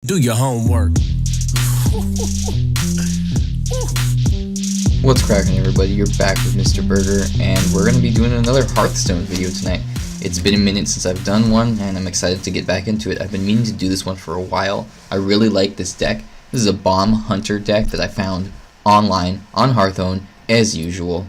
Do your homework. What's cracking, everybody? You're back with Mr. Burger, and we're going to be doing another Hearthstone video tonight. It's been a minute since I've done one, and I'm excited to get back into it. I've been meaning to do this one for a while. I really like this deck. This is a Bomb Hunter deck that I found online on Hearthstone, as usual.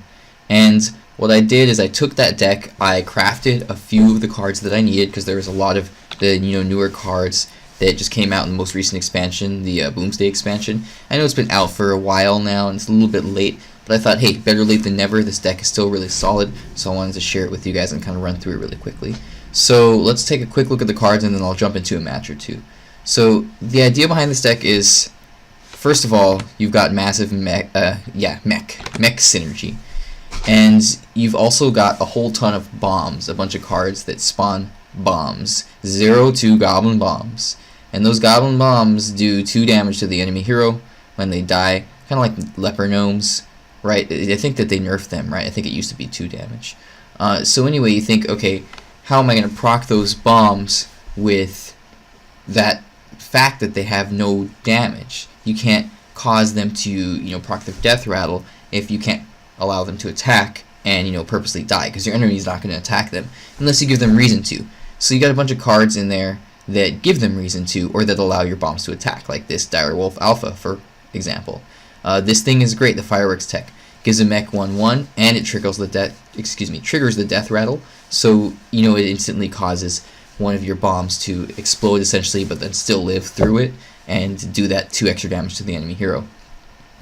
And what I did is I took that deck, I crafted a few of the cards that I needed, because there was a lot of the newer cards that just came out in the most recent expansion, the Boomsday expansion. I know it's been out for a while now, and it's a little bit late, but I thought, hey, better late than never. This deck is still really solid, so I wanted to share it with you guys and kind of run through it really quickly. So let's take a quick look at the cards, and then I'll jump into a match or two. So the idea behind this deck is, first of all, you've got massive mech synergy, and you've also got a whole ton of bombs, a bunch of cards that spawn bombs, 0-2 goblin bombs. And those goblin bombs do 2 damage to the enemy hero when they die, kind of like leper gnomes, right? I think that they nerfed them, right? I think it used to be 2 damage. So anyway, you think, okay, how am I going to proc those bombs with that fact that they have no damage? You can't cause them to, proc their death rattle if you can't allow them to attack and, purposely die, because your enemy is not going to attack them unless you give them reason to. So you got a bunch of cards in there that give them reason to, or that allow your bombs to attack, like this Direwolf Alpha, for example. This thing is great. The Fireworks tech gives a mech 1/1, and it triggers the death rattle. So it instantly causes one of your bombs to explode essentially, but then still live through it and do that 2 extra damage to the enemy hero.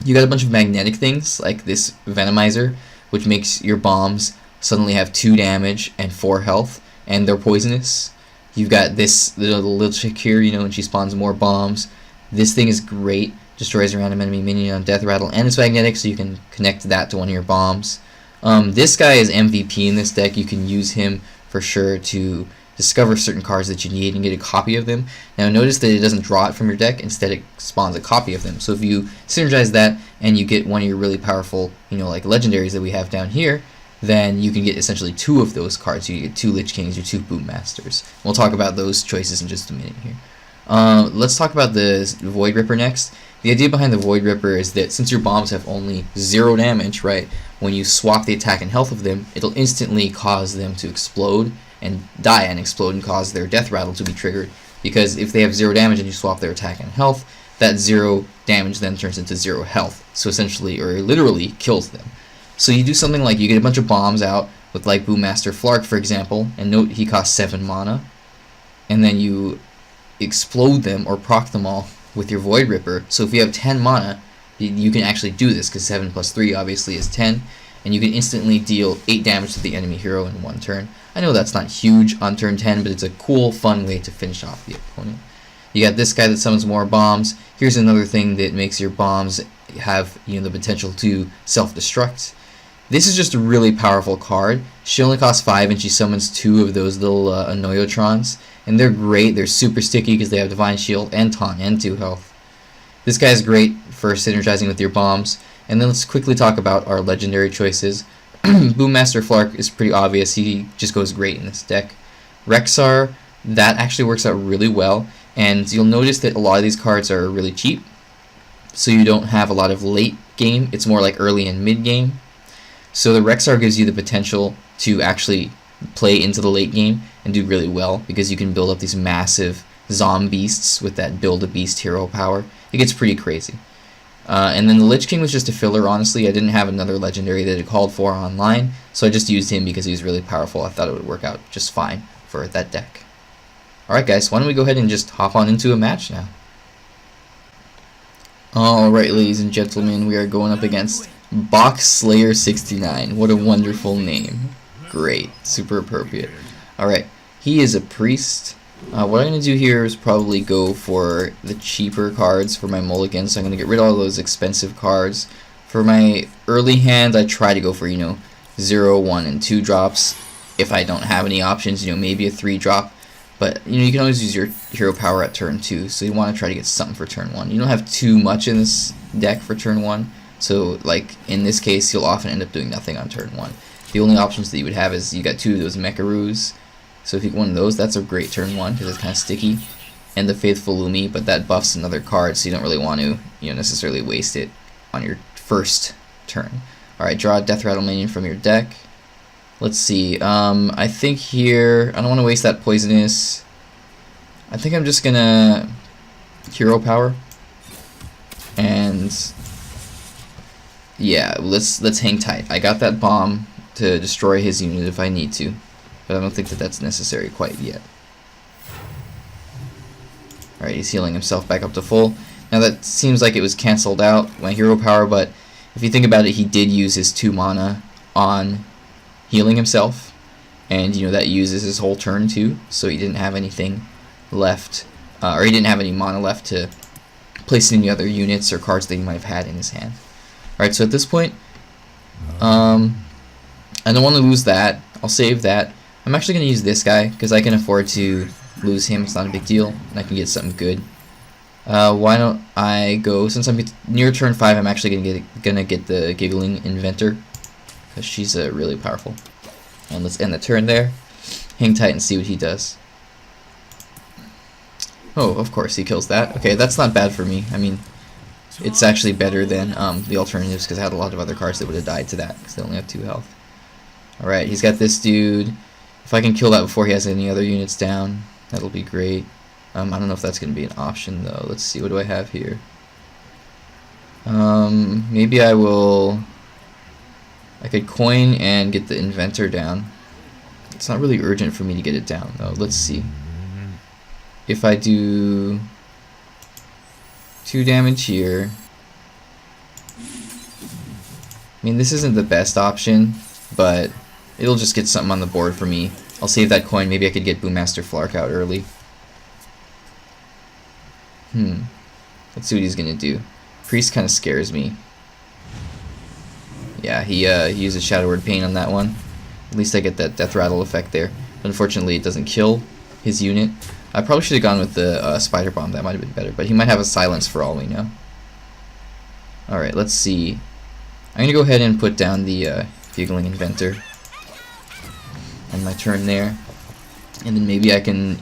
You got a bunch of magnetic things like this Venomizer, which makes your bombs suddenly have 2 damage and 4 health, and they're poisonous. You've got this little chick here, and she spawns more bombs. This thing is great. Destroys a random enemy minion on death rattle, and it's magnetic, so you can connect that to one of your bombs. This guy is MVP in this deck. You can use him for sure to discover certain cards that you need and get a copy of them. Now notice that it doesn't draw it from your deck. Instead, it spawns a copy of them. So if you synergize that and you get one of your really powerful, like legendaries that we have down here, then you can get essentially 2 of those cards. You get 2 Lich Kings or 2 Boomasters. We'll talk about those choices in just a minute here. Let's talk about the Void Ripper next. The idea behind the Void Ripper is that since your bombs have only 0 damage, right, when you swap the attack and health of them, it'll instantly cause them to explode and die and explode and cause their death rattle to be triggered. Because if they have 0 damage and you swap their attack and health, that 0 damage then turns into 0 health. So essentially, or literally, kills them. So you do something like you get a bunch of bombs out with like Boommaster Flark, for example, and note he costs 7 mana, and then you explode them or proc them all with your Void Ripper. So if you have 10 mana, you can actually do this, because 7 plus 3 obviously is 10, and you can instantly deal 8 damage to the enemy hero in 1 turn. I know that's not huge on turn 10, but it's a cool, fun way to finish off the opponent. You got this guy that summons more bombs. Here's another thing that makes your bombs have the potential to self-destruct. This is just a really powerful card. She only costs 5, and she summons 2 of those little Annoyotrons, and they're great. They're super sticky because they have Divine Shield and Taunt and 2 health. This guy's great for synergizing with your bombs. And then let's quickly talk about our legendary choices. Boommaster Flark is pretty obvious. He just goes great in this deck. Rexxar, that actually works out really well, and you'll notice that a lot of these cards are really cheap, so you don't have a lot of late game. It's more like early and mid game. So the Rexxar gives you the potential to actually play into the late game and do really well, because you can build up these massive zombeasts with that build-a-beast hero power. It gets pretty crazy. And then the Lich King was just a filler, honestly. I didn't have another legendary that it called for online, so I just used him because he was really powerful. I thought it would work out just fine for that deck. Alright guys, why don't we go ahead and just hop on into a match now. Alright, ladies and gentlemen, we are going up against Boxslayer69. What a wonderful name. Great. Super appropriate. Alright, he is a priest. What I'm going to do here is probably go for the cheaper cards for my mulligan, so I'm going to get rid of all those expensive cards. For my early hand, I try to go for, 0, 1, and 2 drops. If I don't have any options, maybe a 3 drop. But, you can always use your hero power at turn 2, so you want to try to get something for turn 1. You don't have too much in this deck for turn 1, so, like, in this case, you'll often end up doing nothing on turn 1. The only options that you would have is you got 2 of those Mecharoos. So if you get one of those, that's a great turn 1 because it's kind of sticky. and the Faithful Lumi, but that buffs another card, so you don't really want to, necessarily waste it on your first turn. Alright, draw a Deathrattle minion from your deck. Let's see, I think here, I don't want to waste that Poisonous. I think I'm just gonna Hero Power. And yeah, let's hang tight. I got that bomb to destroy his unit if I need to, but I don't think that that's necessary quite yet. Alright, he's healing himself back up to full. Now that seems like it was cancelled out, my hero power, but if you think about it, he did use his 2 mana on healing himself, and that uses his whole turn too, so he didn't have anything left, or he didn't have any mana left to place any other units or cards that he might have had in his hand. Alright, so at this point, I don't want to lose that. I'll save that. I'm actually going to use this guy, because I can afford to lose him. It's not a big deal, and I can get something good. Why don't I go, since I'm near turn 5, I'm actually gonna get the Giggling Inventor, because she's really powerful. And let's end the turn there. Hang tight and see what he does. Oh, of course, he kills that. Okay, that's not bad for me. I mean, it's actually better than the alternatives, because I had a lot of other cards that would have died to that, because they only have 2 health. Alright, he's got this dude. If I can kill that before he has any other units down, that'll be great. I don't know if that's going to be an option, though. Let's see, what do I have here? Maybe I could coin and get the Inventor down. It's not really urgent for me to get it down, though. Let's see. If I do 2 damage here, I mean, this isn't the best option, but it'll just get something on the board for me. I'll save that coin. Maybe I could get Boommaster Flark out early. Let's see what he's gonna do. Priest kind of scares me. Yeah, he uses Shadow Word Pain on that one. At least I get that Death Rattle effect there. But unfortunately, it doesn't kill his unit. I probably should have gone with the Spider Bomb. That might have been better. But he might have a Silence for all we know. Alright, let's see. I'm gonna go ahead and put down the Giggling Inventor. And my turn there. And then maybe I can,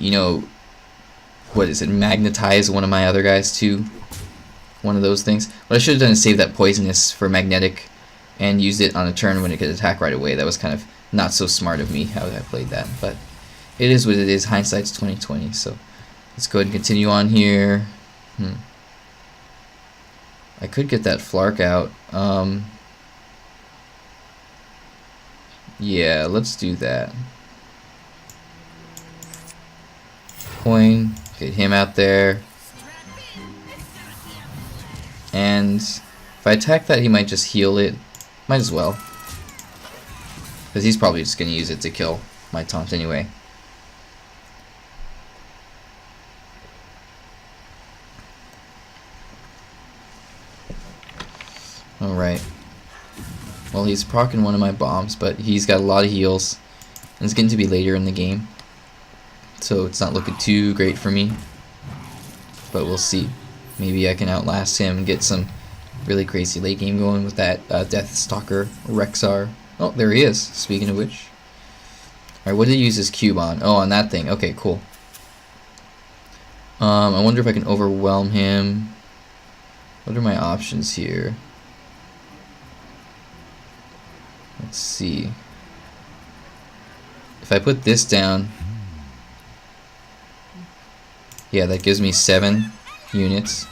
what is it, magnetize one of my other guys too. One of those things. What I should have done is save that Poisonous for Magnetic and used it on a turn when it could attack right away. That was kind of not so smart of me how I played that, but it is what it is. Hindsight's 20/20. So let's go ahead and continue on here. I could get that Flark out. Yeah, let's do that. Coin, get him out there. And if I attack that, he might just heal it. Might as well. Because he's probably just going to use it to kill my taunt anyway. Alright. Well, he's proccing one of my bombs, but he's got a lot of heals. And it's getting to be later in the game. So it's not looking too great for me. But we'll see. Maybe I can outlast him and get some really crazy late game going with that Deathstalker Rexxar. Oh, there he is, speaking of which. Alright, what did he use his cube on? Oh, on that thing. Okay, cool. I wonder if I can overwhelm him. What are my options here? Let's see. If I put this down, yeah, that gives me 7 units.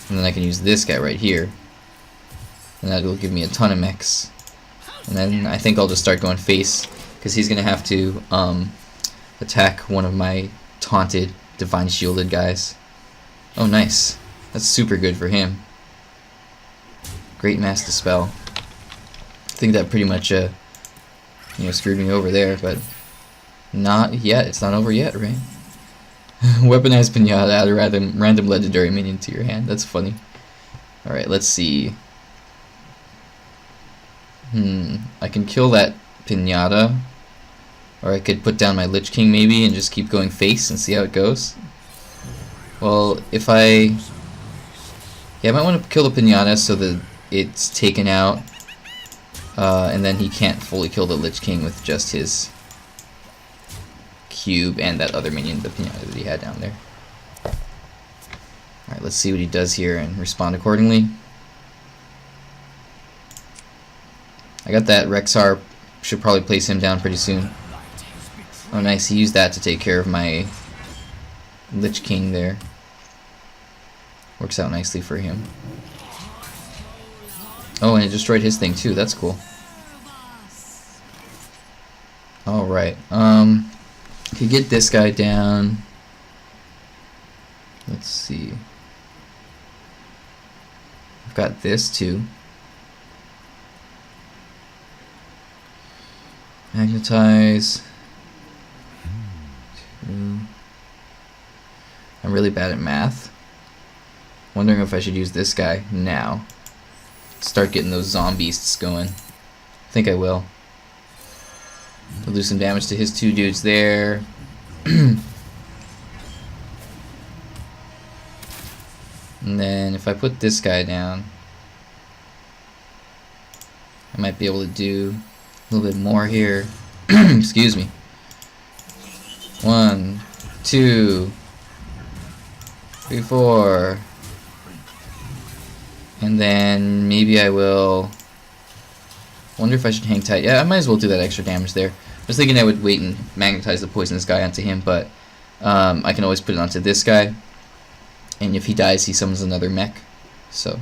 And then I can use this guy right here. And that will give me a ton of mechs. And then I think I'll just start going face, because he's going to have to attack one of my taunted Divine Shielded guys. Oh, nice. That's super good for him. Great Mass Dispel. I think that pretty much screwed me over there, but not yet. It's not over yet, right? Weaponized Pinata, add a random legendary minion to your hand. That's funny. Alright, let's see. I can kill that Pinata. Or I could put down my Lich King maybe and just keep going face and see how it goes. Well, if I... Yeah, I might want to kill the Pinata so that it's taken out. And then he can't fully kill the Lich King with just his cube and that other minion, the Pinata that he had down there. Alright, let's see what he does here and respond accordingly. I got that Rexxar. Should probably place him down pretty soon. Oh nice, he used that to take care of my Lich King there. Works out nicely for him. Oh, and it destroyed his thing too, that's cool. Alright, could get this guy down. Let's see. I've got this too. Magnetize. I'm really bad at math. Wondering if I should use this guy now. Start getting those zombies going. I think I will. We'll do some damage to his two dudes there. And then if I put this guy down, I might be able to do a little bit more here. Excuse me. 1, 2, 3, 4. And then maybe I will. Wonder if I should hang tight. Yeah, I might as well do that extra damage there. I was thinking I would wait and magnetize the poisonous guy onto him, but I can always put it onto this guy. And if he dies, he summons another mech. So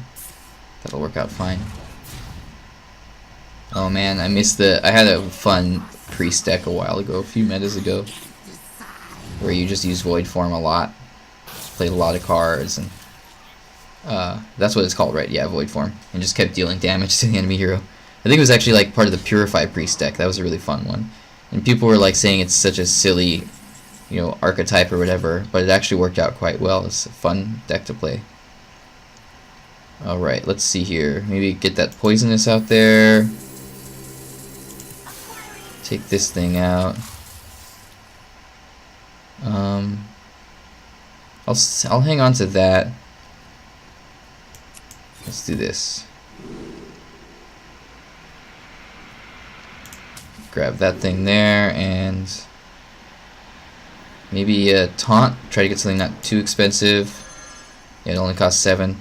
that'll work out fine. Oh man, I missed the. I had a fun priest deck a while ago, a few metas ago, where you just use void form a lot, played a lot of cards, and that's what it's called, right? Yeah, void form, and just kept dealing damage to the enemy hero. I think it was actually like part of the purify priest deck. That was a really fun one, and people were like saying it's such a silly, you know, archetype or whatever, but it actually worked out quite well. It's a fun deck to play. Alright, let's see here. Maybe get that poisonous out there. Take this thing out. I'll hang on to that. Let's do this. Grab that thing there and maybe a taunt. Try to get something not too expensive. Yeah, it only costs 7.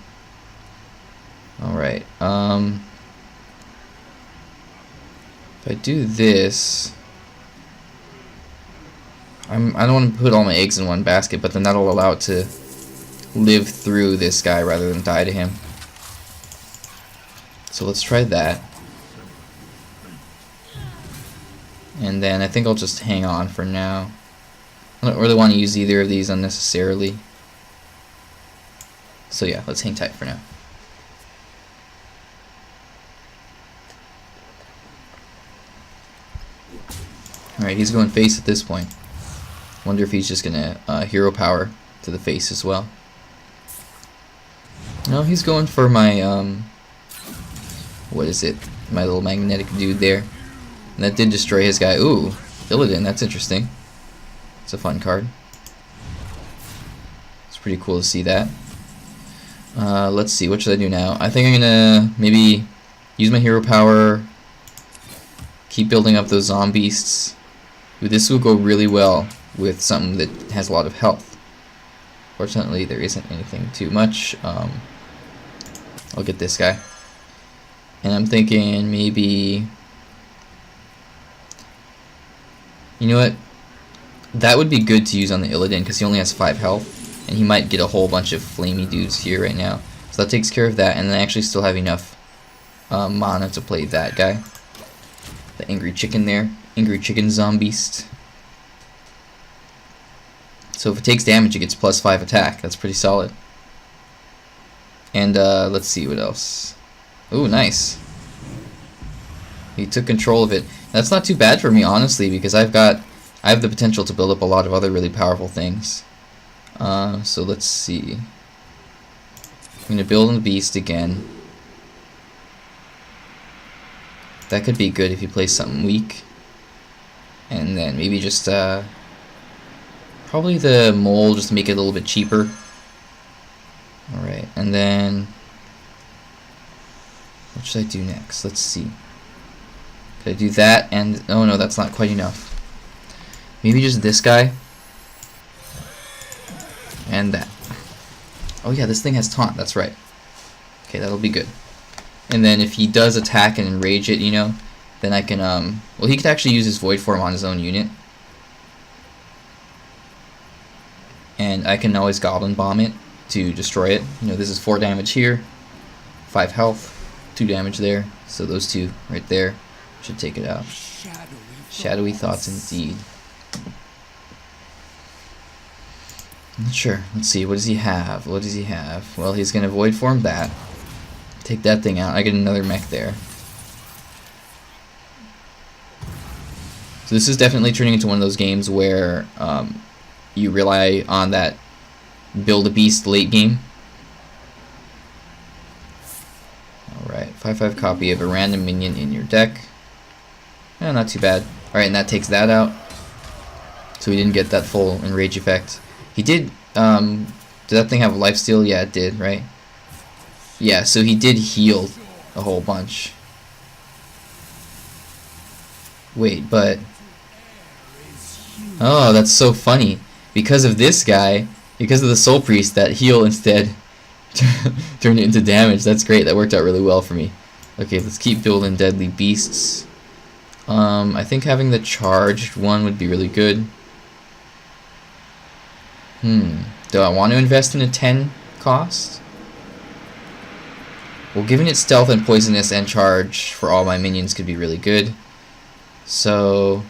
Alright, if I do this, I don't want to put all my eggs in one basket, but then that'll allow it to live through this guy rather than die to him. So let's try that. And then I think I'll just hang on for now. I don't really want to use either of these unnecessarily. So yeah, let's hang tight for now. Alright, he's going face at this point. Wonder if he's just gonna hero power to the face as well. No, he's going for my what is it? My little magnetic dude there. And that did destroy his guy. Ooh, Illidan, that's interesting. It's a fun card. It's pretty cool to see that. Let's see, what should I do now? I think I'm gonna maybe use my hero power, keep building up those zombies. Ooh, this will go really well with something that has a lot of health. Fortunately, there isn't anything too much. I'll get this guy. And I'm thinking maybe... You know what? That would be good to use on the Illidan because he only has 5 health. And he might get a whole bunch of flamey dudes here right now. So that takes care of that. And then I actually still have enough mana to play that guy. The angry chicken there. Angry chicken zombies. So if it takes damage, it gets +5 attack. That's pretty solid. And let's see what else. Ooh, nice. He took control of it. That's not too bad for me, honestly, because I have the potential to build up a lot of other really powerful things. So let's see. I'm gonna build on the beast again. That could be good if you play something weak. And then maybe just probably the mole, just to make it a little bit cheaper. Alright, and then what should I do next? Let's see. Could I do that and... oh no, that's not quite enough. Maybe just this guy. And that. Oh yeah, this thing has taunt, that's right. Okay, that'll be good. And then if he does attack and enrage it, you know, then I can, well, he could actually use his void form on his own unit. And I can always goblin bomb it to destroy it. You know, this is 4 damage here, 5 health, 2 damage there. So those 2 right there should take it out. Shadowy thoughts indeed. I'm not sure. Let's see. What does he have? What does he have? Well, he's going to void form that. Take that thing out. I get another mech there. So this is definitely turning into one of those games where you rely on that build a beast late game. Alright, 5/5 copy of a random minion in your deck. Eh, not too bad. Alright, and that takes that out. So we didn't get that full enrage effect. He did that thing have lifesteal? Yeah, it did, right? Yeah, so he did heal a whole bunch. Wait, but... Oh, that's so funny. Because of this guy, because of the Soul Priest, that heal instead turned it into damage. That's great. That worked out really well for me. Okay, let's keep building Deadly Beasts. I think having the charged one would be really good. Do I want to invest in a 10 cost? Well, giving it stealth and poisonous and charge for all my minions could be really good. So,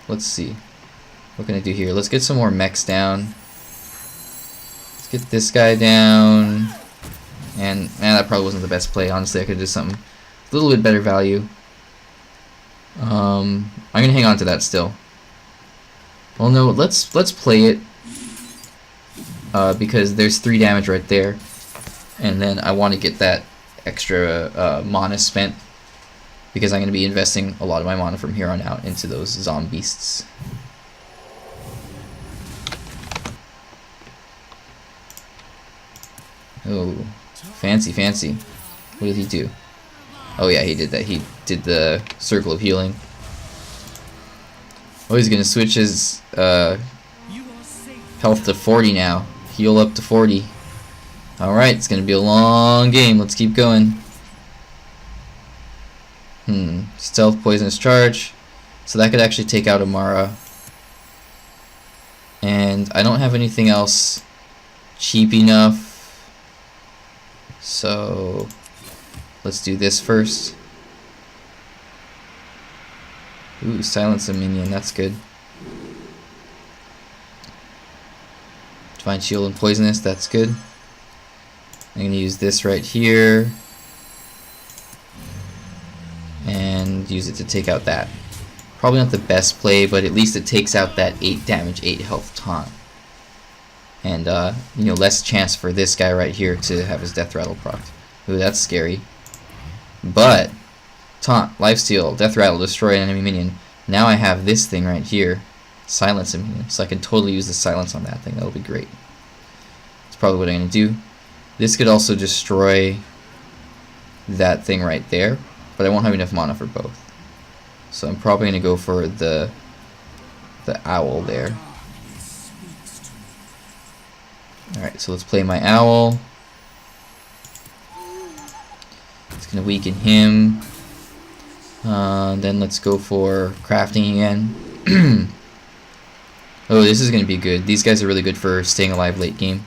let's see. What can I do here? Let's get some more mechs down. Let's get this guy down. And, that probably wasn't the best play. Honestly, I could do something a little bit better value. I'm gonna hang on to that still. Well, no, let's play it. Because there's 3 damage right there. And then I want to get that extra mana spent. Because I'm going to be investing a lot of my mana from here on out into those zombeasts. Oh, fancy, fancy. What did he do? Oh yeah, he did that. He did the circle of healing. Oh, he's going to switch his health to 40 now. Heal up to 40. Alright, it's going to be a long game. Let's keep going. Stealth, poisonous charge. So that could actually take out Amara. And I don't have anything else cheap enough. So let's do this first. Ooh, silence a minion. That's good. Divine Shield and Poisonous, that's good. I'm going to use this right here. And use it to take out that. Probably not the best play, but at least it takes out that 8 damage, 8 health taunt. And, you know, less chance for this guy right here to have his deathrattle procced. Ooh, that's scary. But, taunt, lifesteal, deathrattle, destroy an enemy minion. Now I have this thing right here. Silence a minion. So I can totally use the silence on that thing. That'll be great. That's probably what I'm going to do. This could also destroy that thing right there. But I won't have enough mana for both. So I'm probably going to go for the owl there. Alright, so let's play my owl. It's going to weaken him. Then let's go for crafting again. Oh, this is going to be good. These guys are really good for staying alive late game.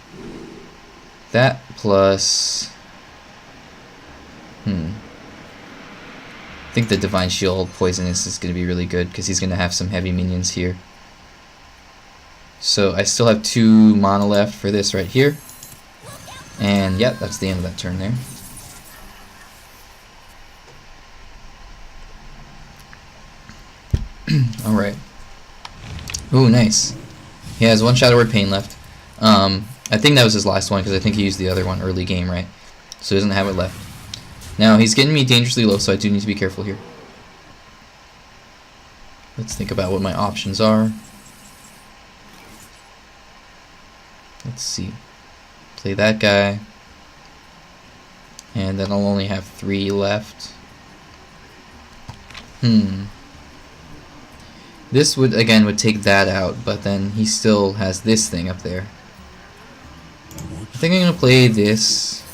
That plus... I think the Divine Shield Poisonous is going to be really good because he's going to have some heavy minions here. So I still have 2 mana left for this right here. And yeah, that's the end of that turn there. Alright. Ooh, nice. He has 1 Shadow Word Pain left. I think that was his last one because I think he used the other one early game, right? So he doesn't have it left. Now, he's getting me dangerously low, so I do need to be careful here. Let's think about what my options are. Let's see. Play that guy. And then I'll only have 3 left. This would, again, would take that out, but then he still has this thing up there. think I'm gonna play this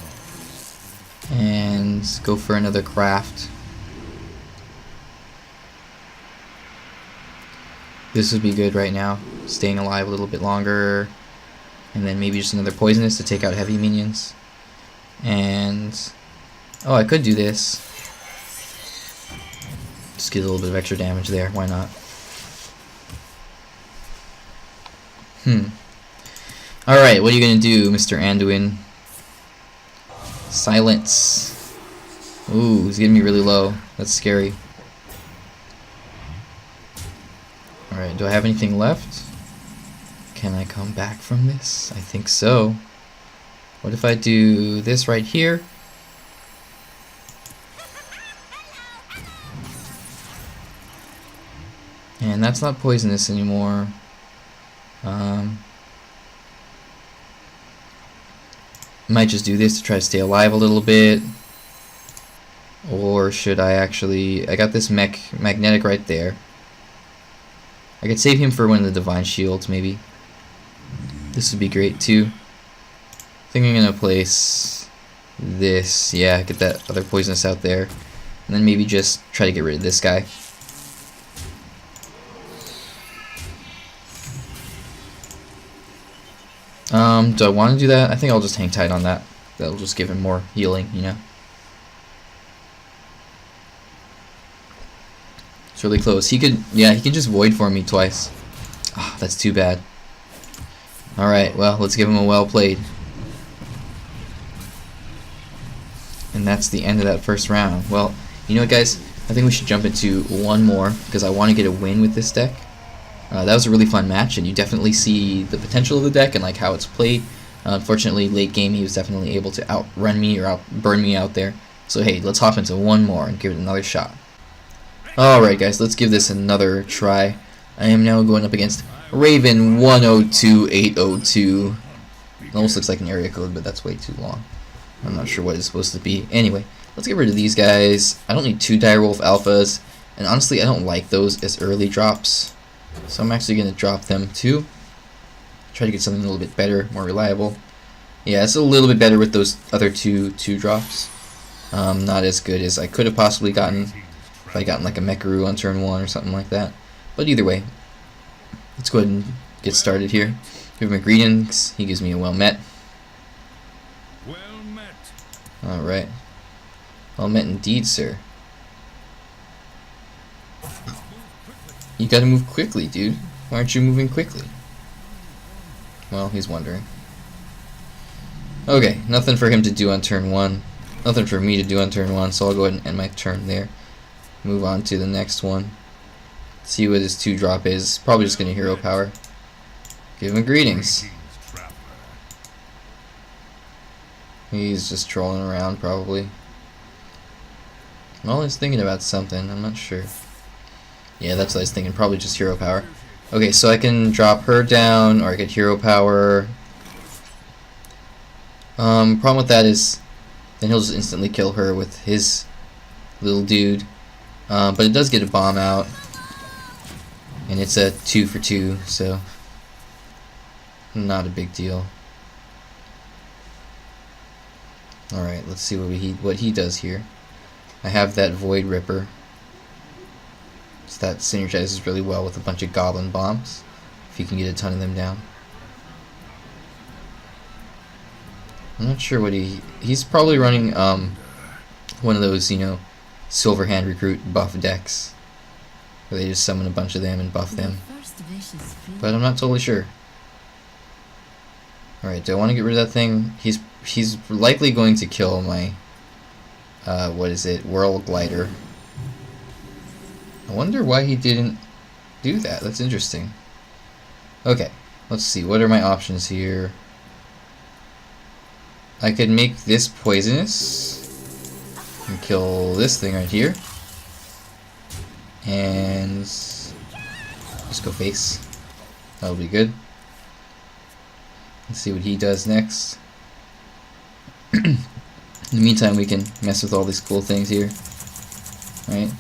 and go for another craft. This would be good right now, staying alive a little bit longer, and then maybe just another poisonous to take out heavy minions. And oh, I could do this. Just get a little bit of extra damage there, why not? Alright, what are you gonna do, Mr. Anduin? Silence. Ooh, he's getting me really low. That's scary. Alright, do I have anything left? Can I come back from this? I think so. What if I do this right here? And that's not poisonous anymore. Might just do this to try to stay alive a little bit. Or should I actually... I got this mech magnetic right there. I could save him for one of the divine shields, maybe. This would be great too. I think I'm gonna place this. Yeah, get that other poisonous out there. And then maybe just try to get rid of this guy. Do I want to do that? I think I'll just hang tight on that. That'll just give him more healing, you know. It's really close. He could, yeah, he can just void for me twice. Ah, that's too bad. Alright, well, let's give him a well played. And that's the end of that first round. Well, you know what, guys? I think we should jump into one more, because I want to get a win with this deck. That was a really fun match, and you definitely see the potential of the deck and like how it's played. Unfortunately, late game he was definitely able to outrun me or outburn me out there. So hey, let's hop into one more and give it another shot. Alright guys, let's give this another try. I am now going up against Raven 102802. It almost looks like an area code, but that's way too long. I'm not sure what it's supposed to be. Anyway, let's get rid of these guys. I don't need 2 Direwolf Alphas, and honestly I don't like those as early drops. So I'm actually going to drop them too. Try to get something a little bit better, more reliable. Yeah, it's a little bit better with those other two drops. Not as good as I could have possibly gotten if I gotten like a Mecharoo on turn 1 or something like that. But either way, let's go ahead and get started here. Give him a greetings. He gives me a well met. Well met. Alright. Well met indeed, sir. You gotta move quickly, dude. Why aren't you moving quickly? Well, he's wondering. Okay, nothing for him to do on turn 1. Nothing for me to do on turn 1, so I'll go ahead and end my turn there. Move on to the next one. See what his 2-drop is. Probably just gonna hero power. Give him greetings. He's just trolling around, probably. Well, he's thinking about something. I'm not sure. Yeah, that's what I was thinking. Probably just hero power. Okay, so I can drop her down, or I get hero power. Problem with that is, then he'll just instantly kill her with his little dude. But it does get a bomb out, and it's a 2 for 2, so not a big deal. All right, let's see what he does here. I have that Void Ripper. So that synergizes really well with a bunch of goblin bombs, if you can get a ton of them down. I'm not sure what he's probably running one of those, you know, Silver Hand Recruit buff decks, where they just summon a bunch of them and buff them. But I'm not totally sure. Alright, do I want to get rid of that thing? He's likely going to kill my what is it, Whirl Glider. I wonder why he didn't do that. That's interesting. Okay, let's see. What are my options here? I could make this poisonous and kill this thing right here. And just go face. That'll be good. Let's see what he does next. In the meantime, we can mess with all these cool things here. Right?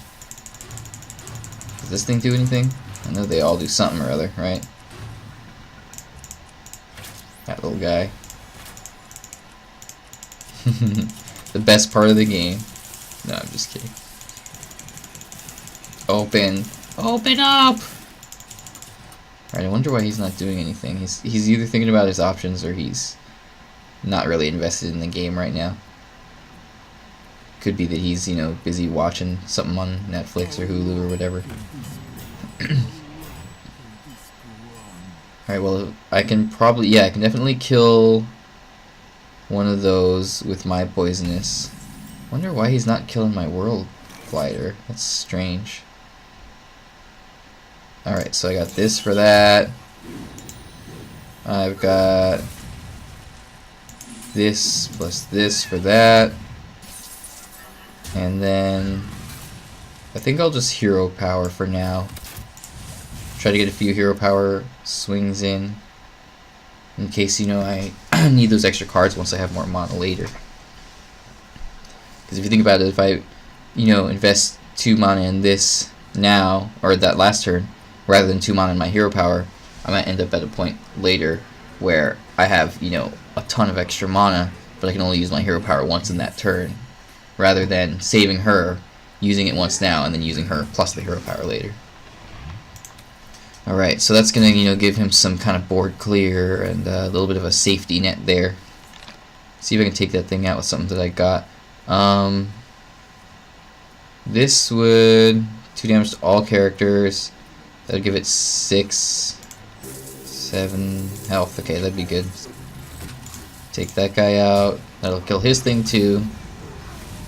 Does this thing do anything? I know they all do something or other, right? That little guy. The best part of the game. No, I'm just kidding. Open. Open up! Alright, I wonder why he's not doing anything. He's either thinking about his options or he's not really invested in the game right now. Could be that he's, you know, busy watching something on Netflix or Hulu or whatever. Alright, well, I can probably, yeah, I can definitely kill one of those with my poisonous. Wonder why he's not killing my world glider. That's strange. Alright, so I got this for that. I've got this plus this for that. And then I think I'll just hero power for now. Try to get a few hero power swings in case, you know, I need those extra cards once I have more mana later. Because if you think about it, if I, you know, invest 2 mana in this now, or that last turn, rather than 2 mana in my hero power, I might end up at a point later where I have, you know, a ton of extra mana, but I can only use my hero power once in that turn, rather than saving her, using it once now, and then using her plus the hero power later. Alright, so that's going to, you know, give him some kind of board clear and a little bit of a safety net there. See if I can take that thing out with something that I got. This would 2 damage to all characters. That would give it 6, 7 health. Okay, that'd be good. Take that guy out. That'll kill his thing too.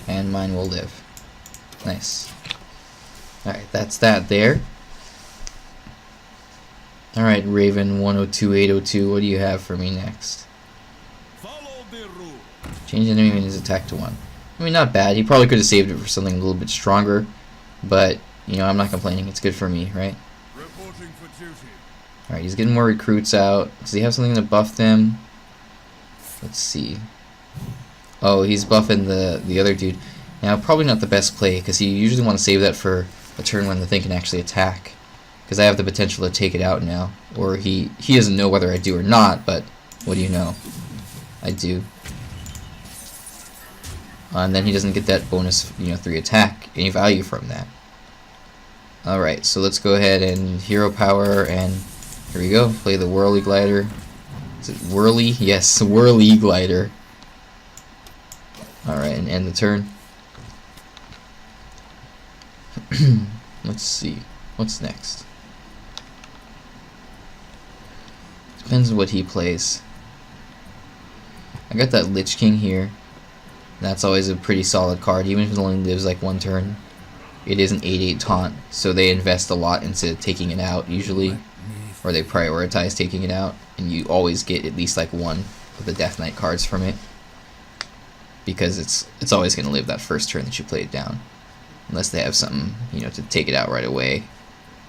And mine will live. Nice. Alright, that's that there. Alright, Raven 102802, what do you have for me next? Change enemy and his attack to 1. I mean, not bad. He probably could have saved it for something a little bit stronger, but, you know, I'm not complaining. It's good for me, right? Alright, he's getting more recruits out. Does he have something to buff them? Let's see. Oh, he's buffing the other dude. Now, probably not the best play, because you usually want to save that for a turn when the thing can actually attack. Because I have the potential to take it out now. Or he doesn't know whether I do or not, but what do you know? I do. And then he doesn't get that bonus, you know, 3 attack, any value from that. Alright, so let's go ahead and hero power, and here we go. Play the Whirly Glider. Is it Whirly? Yes, Whirly Glider. Alright, and end the turn. Let's see. What's next? Depends on what he plays. I got that Lich King here. That's always a pretty solid card, even if it only lives like 1 turn. It is an 8/8 taunt, so they invest a lot into taking it out usually, or they prioritize taking it out, and you always get at least like 1 of the Death Knight cards from it, because it's always going to live that first turn that you play it down, unless they have something, you know, to take it out right away.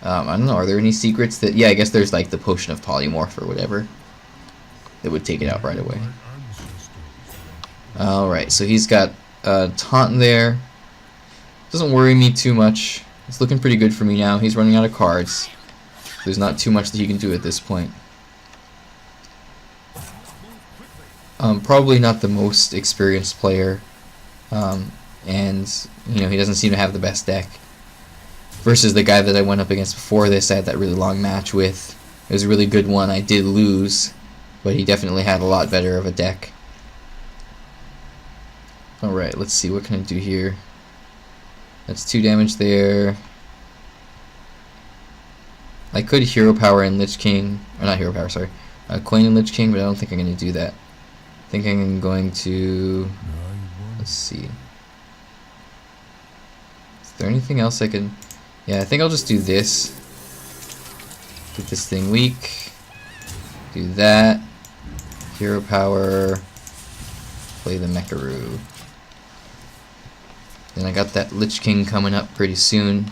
I don't know, are there any secrets that, yeah, I guess there's like the Potion of Polymorph or whatever that would take it out right away. Alright, so he's got taunt there. Doesn't worry me too much. It's looking pretty good for me now. He's running out of cards. There's not too much that he can do at this point. Probably not the most experienced player. And, you know, he doesn't seem to have the best deck. Versus the guy that I went up against before this, I had that really long match with. It was a really good one. I did lose, but he definitely had a lot better of a deck. Alright, let's see, what can I do here? That's 2 damage there. I could hero power in Lich King, or not hero power, sorry. Coin in Lich King, but I don't think I'm going to do that. I think I'm going to, let's see. Is there anything else I can, yeah, I think I'll just do this. Get this thing weak. Do that. Hero power. Play the Mecharoo. Then I got that Lich King coming up pretty soon.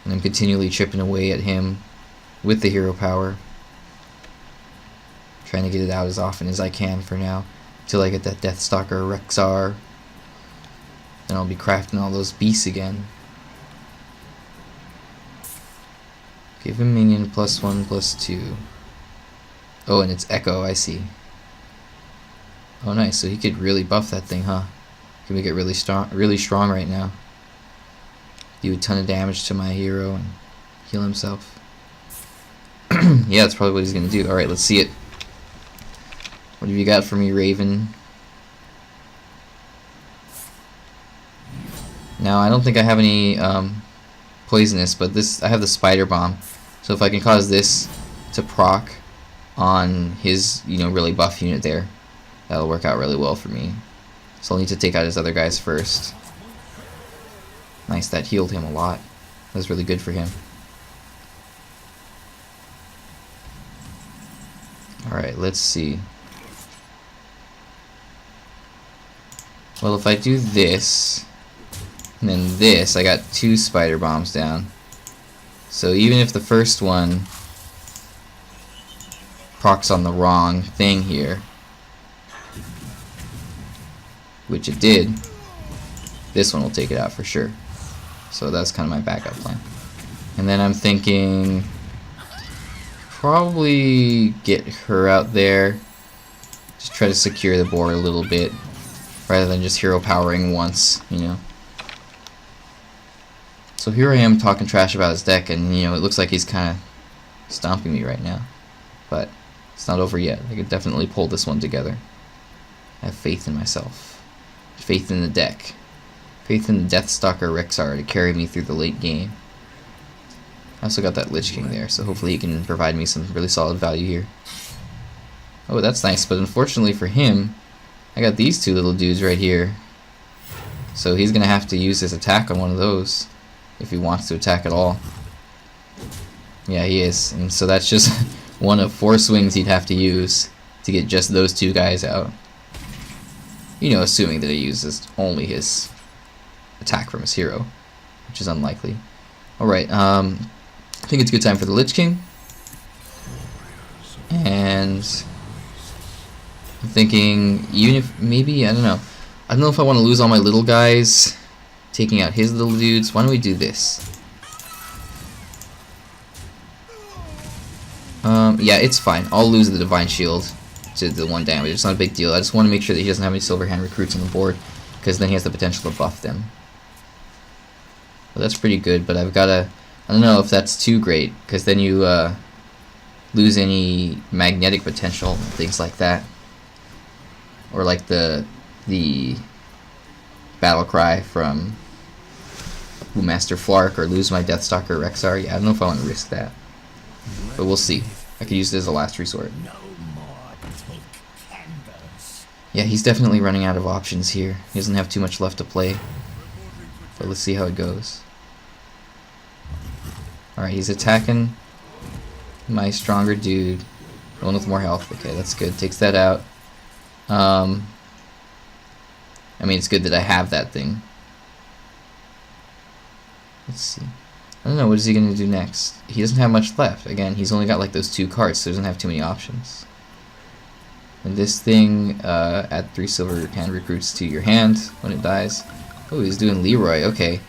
And I'm continually chipping away at him with the hero power. Trying to get it out as often as I can for now. Until I get that Deathstalker Rexxar. Then I'll be crafting all those beasts again. Give him minion +1/+2. Oh, and it's Echo, I see. Oh nice, so he could really buff that thing, huh? Can make it really strong right now. Do a ton of damage to my hero and heal himself. Yeah, that's probably what he's gonna do. Alright, let's see it. What have you got for me, Raven? Now, I don't think I have any poisonous, but I have the spider bomb. So if I can cause this to proc on his, really buff unit there, that'll work out really well for me. So I'll need to take out his other guys first. Nice, that healed him a lot. That was really good for him. Alright, let's see. Well, if I do this, and then this, I got 2 spider bombs down. So even if the first one procs on the wrong thing here, which it did, this one will take it out for sure. So that's kind of my backup plan. And then I'm thinking probably get her out there, just try to secure the board a little bit rather than just hero powering once, So here I am talking trash about his deck, and it looks like he's kind of stomping me right now, but it's not over yet. I could definitely pull this one together. I have faith in myself, faith in the deck, faith in the Deathstalker Rexxar to carry me through the late game. I also got that Lich King there, so hopefully he can provide me some really solid value here. Oh, that's nice, but unfortunately for him, I got these 2 little dudes right here. So he's going to have to use his attack on one of those if he wants to attack at all. Yeah, he is. And so that's just one of 4 swings he'd have to use to get just those 2 guys out. Assuming that he uses only his attack from his hero, which is unlikely. Alright, I think it's a good time for the Lich King. And I'm thinking, even if maybe, I don't know if I want to lose all my little guys taking out his little dudes. Why don't we do this? Yeah, it's fine. I'll lose the Divine Shield to the 1 damage. It's not a big deal. I just want to make sure that he doesn't have any Silver Hand recruits on the board, because then he has the potential to buff them. Well, that's pretty good, but I've got to... I don't know if that's too great, because then you lose any magnetic potential and things like that. Or like the battle cry from Master Flark, or lose my Deathstalker Rexxar. Yeah, I don't know if I want to risk that, but we'll see. I could use it as a last resort. Yeah, he's definitely running out of options here. He doesn't have too much left to play, but let's see how it goes. Alright, he's attacking my stronger dude, the one with more health. Okay, that's good. Takes that out. I mean, it's good that I have that thing. Let's see. I don't know, what is he going to do next? He doesn't have much left. Again, he's only got like those 2 cards, so he doesn't have too many options. And this thing, add 3 Silver Hand recruits to your hand when it dies. Oh, he's doing Leroy, okay.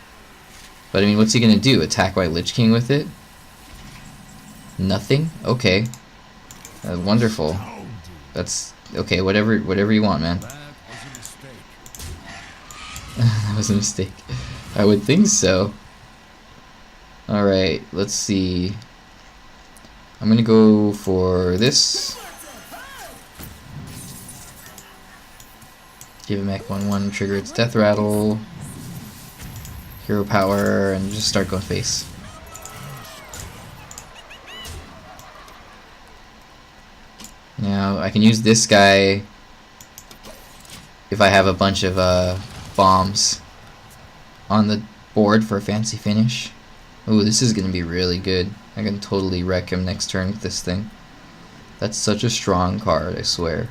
But I mean, what's he going to do? Attack my Lich King with it? Nothing? Okay. Wonderful. That's... okay, whatever you want, man. That was a mistake. I would think so. Alright, let's see. I'm gonna go for this. Give a mech 1/1, trigger its deathrattle, hero power, and just start going face. Now I can use this guy if I have a bunch of bombs on the board for a fancy finish. Ooh, this is gonna be really good. I can totally wreck him next turn with this thing. That's such a strong card, I swear.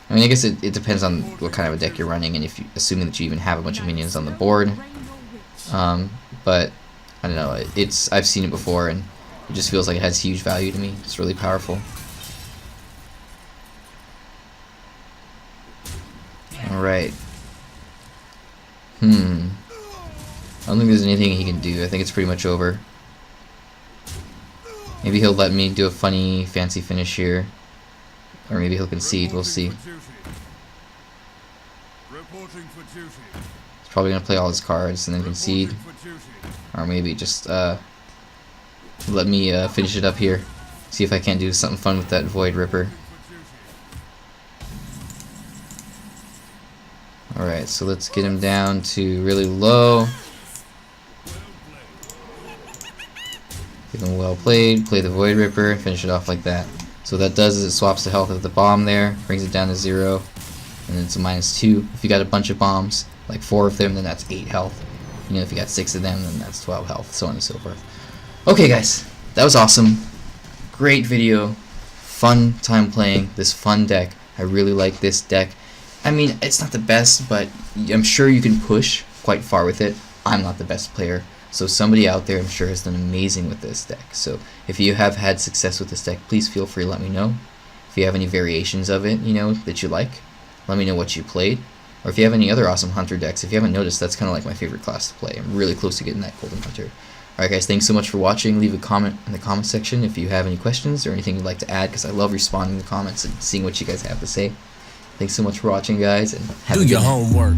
I mean, I guess it depends on what kind of a deck you're running, and if you, assuming that you even have a bunch of minions on the board. But I don't know. I've seen it before, and it just feels like it has huge value to me. It's really powerful. All right. I don't think there's anything he can do. I think it's pretty much over. Maybe he'll let me do a funny, fancy finish here. Or maybe he'll concede, we'll see. He's probably going to play all his cards and then concede. Or maybe just let me finish it up here. See if I can't do something fun with that Void Ripper. Alright, so let's get him down to really low. Give him well played, play the Void Ripper, and finish it off like that. So what that does is it swaps the health of the bomb there, brings it down to 0, and then it's a -2. If you got a bunch of bombs, like 4 of them, then that's 8 health. You know, if you got 6 of them, then that's 12 health, so on and so forth. Okay guys, that was awesome. Great video. Fun time playing this fun deck. I really like this deck. I mean, it's not the best, but I'm sure you can push quite far with it. I'm not the best player, so somebody out there I'm sure has done amazing with this deck. So if you have had success with this deck, please feel free to let me know. If you have any variations of it, you know, that you like, let me know what you played. Or if you have any other awesome Hunter decks, if you haven't noticed, that's kind of like my favorite class to play. I'm really close to getting that Golden Hunter. Alright guys, thanks so much for watching. Leave a comment in the comment section if you have any questions or anything you'd like to add, because I love responding to comments and seeing what you guys have to say. Thanks so much for watching, guys, and have a good night. Do your homework.